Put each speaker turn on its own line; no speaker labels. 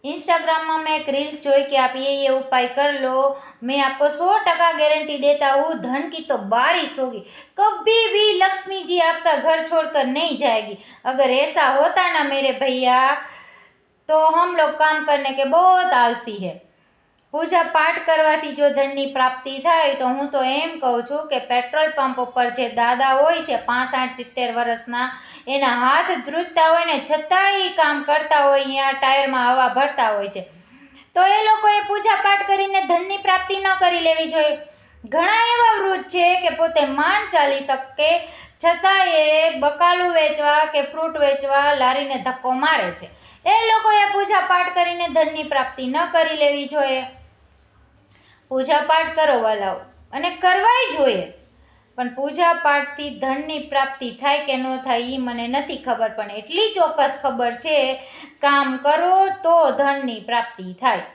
Instagram में एक reels जोई कि आप ये उपाय कर लो, मैं आपको 100% गारंटी देता हूँ, धन की तो बारिश होगी, कभी भी लक्ष्मी जी आपका घर छोड़कर नहीं जाएगी। अगर ऐसा होता ना मेरे भैया, तो हम लोग काम करने के बहुत आलसी है। पूजा पाठ करवाथी जो धननी प्राप्ति थाय तो हूँ तो एम कहूँ छूँ कि पेट्रोल पंप पर जे दादा होय छे 65-70 वर्षना, एना हाथ ध्रुजता होय ने छतांय काम करता होय, अहींया टायरमा हवा भरता होय छे, तो ए लोकोए पूजा पाठ करीने धननी प्राप्ति न करी लेवी जोईए। घणा एवा वृद्ध छे के पोते मान चाली शके छतांय बकालू वेचवा के फ्रूट वेचवा लारीने धक्को मारे छे। ए लोकोए पूजा पाठ करीने धननी प्राप्ति न करी लेवी जोईए। पूजा पाठ करो वालाओ, अने करवाय जोईए, पण पूजा पाठथी धननी प्राप्ति थाय के न थाय ई मने नथी खबर, पण एटली चोक्कस खबर छे काम करो तो धननी प्राप्ति थाय।